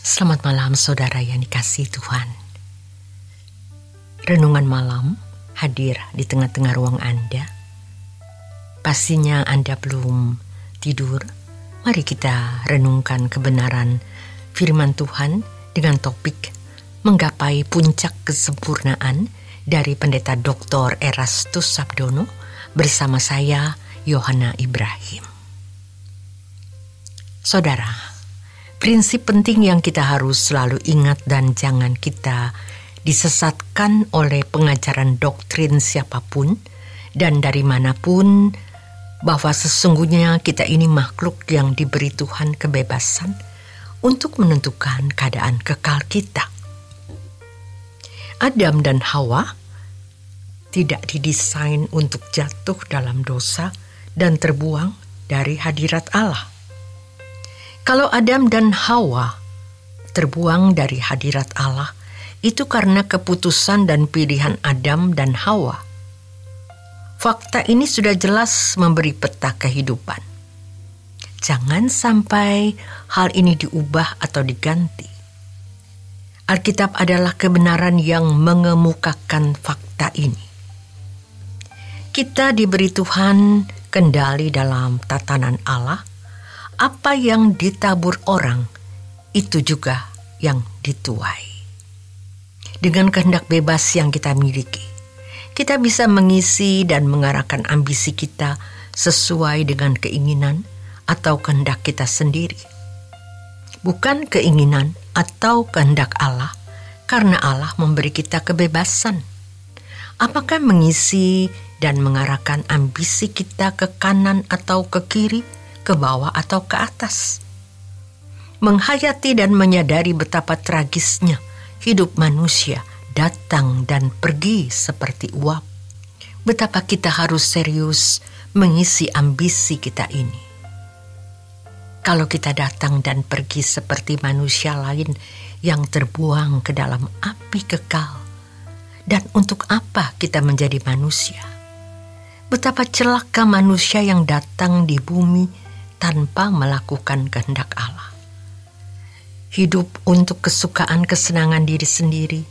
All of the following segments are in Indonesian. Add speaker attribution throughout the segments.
Speaker 1: Selamat malam saudara yang dikasihi Tuhan. Renungan malam hadir di tengah-tengah ruang Anda. Pastinya Anda belum tidur. Mari kita renungkan kebenaran firman Tuhan dengan topik menggapai puncak kesempurnaan dari Pendeta Dr. Erastus Sabdono bersama saya Yohana Ibrahim. Saudara, prinsip penting yang kita harus selalu ingat dan jangan kita disesatkan oleh pengajaran doktrin siapapun dan dari manapun, bahwa sesungguhnya kita ini makhluk yang diberi Tuhan kebebasan untuk menentukan keadaan kekal kita. Adam dan Hawa tidak didesain untuk jatuh dalam dosa dan terbuang dari hadirat Allah. Kalau Adam dan Hawa terbuang dari hadirat Allah, itu karena keputusan dan pilihan Adam dan Hawa. Fakta ini sudah jelas memberi peta kehidupan. Jangan sampai hal ini diubah atau diganti. Alkitab adalah kebenaran yang mengemukakan fakta ini. Kita diberi Tuhan kendali dalam tatanan Allah. Apa yang ditabur orang, itu juga yang dituai. Dengan kehendak bebas yang kita miliki, kita bisa mengisi dan mengarahkan ambisi kita sesuai dengan keinginan atau kehendak kita sendiri. Bukan keinginan atau kehendak Allah, karena Allah memberi kita kebebasan. Apakah mengisi dan mengarahkan ambisi kita ke kanan atau ke kiri, ke bawah atau ke atas? Menghayati dan menyadari betapa tragisnya hidup manusia datang dan pergi seperti uap. Betapa kita harus serius mengisi ambisi kita ini. Kalau kita datang dan pergi seperti manusia lain yang terbuang ke dalam api kekal, dan untuk apa kita menjadi manusia? Betapa celaka manusia yang datang di bumi tanpa melakukan kehendak Allah. Hidup untuk kesukaan kesenangan diri sendiri,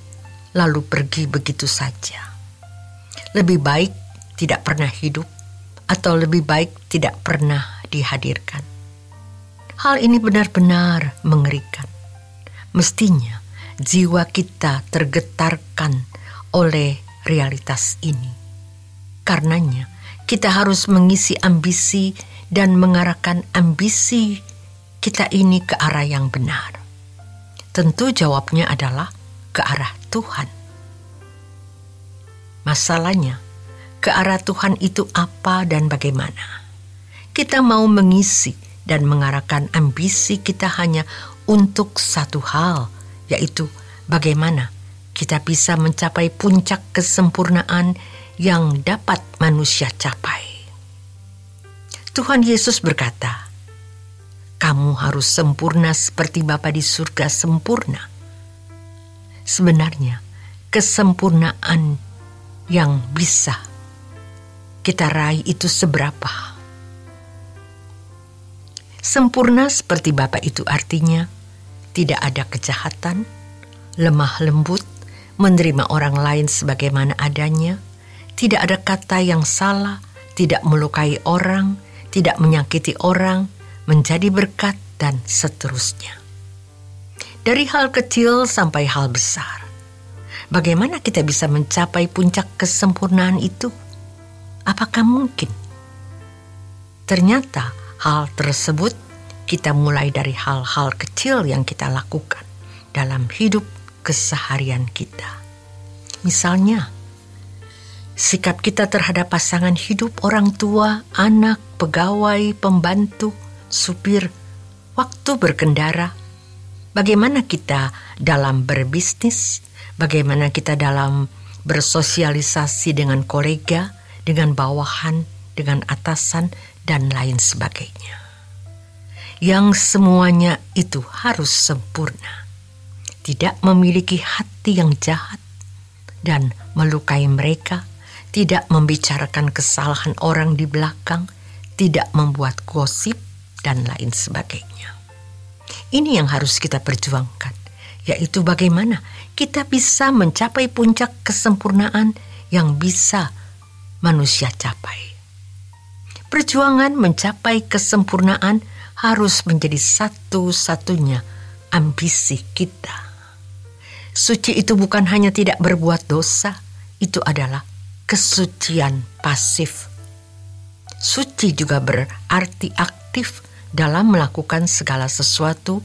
Speaker 1: lalu pergi begitu saja. Lebih baik tidak pernah hidup, atau lebih baik tidak pernah dihadirkan. Hal ini benar-benar mengerikan. Mestinya jiwa kita tergetarkan oleh realitas ini. Karenanya kita harus mengisi ambisi dan mengarahkan ambisi kita ini ke arah yang benar. Tentu jawabnya adalah ke arah Tuhan. Masalahnya, ke arah Tuhan itu apa dan bagaimana? Kita mau mengisi dan mengarahkan ambisi kita hanya untuk satu hal, yaitu bagaimana kita bisa mencapai puncak kesempurnaan yang dapat manusia capai. Tuhan Yesus berkata, "Kamu harus sempurna seperti Bapa di surga sempurna." Sebenarnya, kesempurnaan yang bisa kita raih itu seberapa? Sempurna seperti Bapa itu artinya tidak ada kejahatan, lemah lembut, menerima orang lain sebagaimana adanya, tidak ada kata yang salah, tidak melukai orang, tidak menyakiti orang, menjadi berkat, dan seterusnya. Dari hal kecil sampai hal besar. Bagaimana kita bisa mencapai puncak kesempurnaan itu? Apakah mungkin? Ternyata hal tersebut kita mulai dari hal-hal kecil yang kita lakukan dalam hidup keseharian kita. Misalnya, sikap kita terhadap pasangan hidup, orang tua, anak, pegawai, pembantu, supir, waktu berkendara. Bagaimana kita dalam berbisnis, bagaimana kita dalam bersosialisasi dengan kolega, dengan bawahan, dengan atasan, dan lain sebagainya. Yang semuanya itu harus sempurna. Tidak memiliki hati yang jahat dan melukai mereka, tidak membicarakan kesalahan orang di belakang, tidak membuat gosip, dan lain sebagainya. Ini yang harus kita perjuangkan, yaitu bagaimana kita bisa mencapai puncak kesempurnaan yang bisa manusia capai. Perjuangan mencapai kesempurnaan harus menjadi satu-satunya ambisi kita. Suci itu bukan hanya tidak berbuat dosa, itu adalah kesucian pasif. Suci juga berarti aktif dalam melakukan segala sesuatu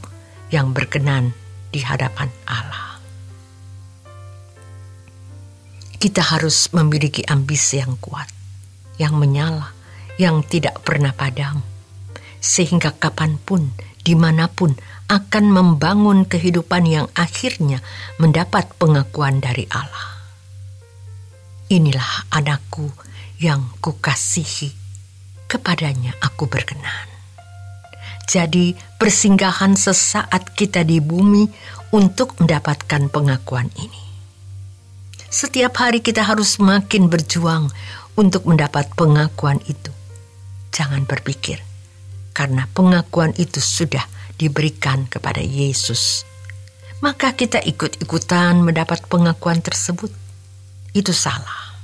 Speaker 1: yang berkenan di hadapan Allah. Kita harus memiliki ambisi yang kuat, yang menyala, yang tidak pernah padam, sehingga kapanpun, dimanapun akan membangun kehidupan yang akhirnya mendapat pengakuan dari Allah. Inilah anakku yang kukasihi, kepadanya aku berkenan. Jadi persinggahan sesaat kita di bumi untuk mendapatkan pengakuan ini. Setiap hari kita harus semakin berjuang untuk mendapat pengakuan itu. Jangan berpikir, karena pengakuan itu sudah diberikan kepada Yesus, maka kita ikut-ikutan mendapat pengakuan tersebut. Itu salah.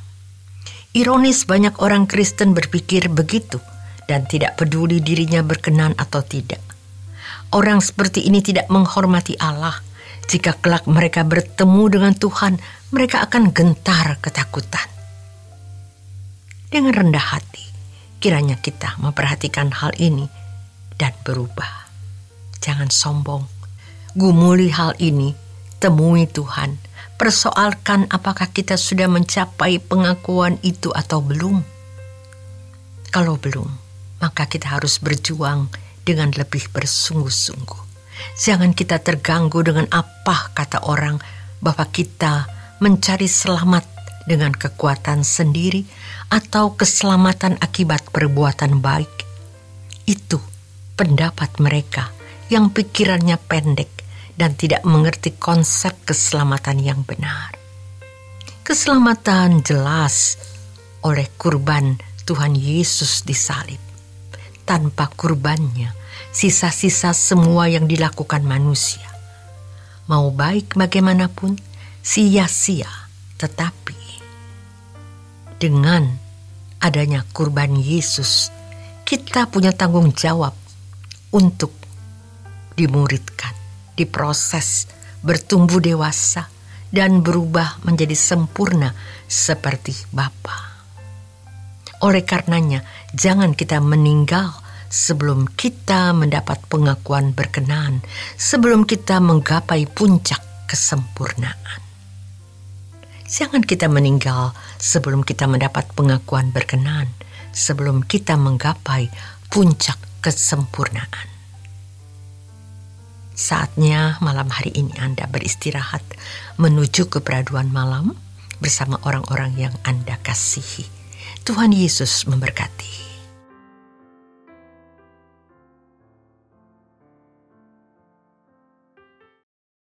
Speaker 1: Ironis, banyak orang Kristen berpikir begitu dan tidak peduli dirinya berkenan atau tidak. Orang seperti ini tidak menghormati Allah. Jika kelak mereka bertemu dengan Tuhan, mereka akan gentar ketakutan. Dengan rendah hati, kiranya kita memperhatikan hal ini dan berubah. Jangan sombong. Gumuli hal ini, temui Tuhan. Persoalkan apakah kita sudah mencapai pengakuan itu atau belum. Kalau belum, maka kita harus berjuang dengan lebih bersungguh-sungguh. Jangan kita terganggu dengan apa kata orang bahwa kita mencari selamat dengan kekuatan sendiri atau keselamatan akibat perbuatan baik. Itu pendapat mereka yang pikirannya pendek dan tidak mengerti konsep keselamatan yang benar. Keselamatan jelas oleh kurban Tuhan Yesus di salib. Tanpa kurbannya, sisa-sisa semua yang dilakukan manusia, mau baik bagaimanapun, sia-sia. Tetapi dengan adanya kurban Yesus, kita punya tanggung jawab untuk dimuridkan, diproses, bertumbuh dewasa, dan berubah menjadi sempurna seperti Bapa. Oleh karenanya, jangan kita meninggal sebelum kita mendapat pengakuan berkenan, sebelum kita menggapai puncak kesempurnaan. Jangan kita meninggal sebelum kita mendapat pengakuan berkenan, sebelum kita menggapai puncak kesempurnaan. Saatnya malam hari ini Anda beristirahat menuju keperaduan malam bersama orang-orang yang Anda kasihi. Tuhan Yesus memberkati.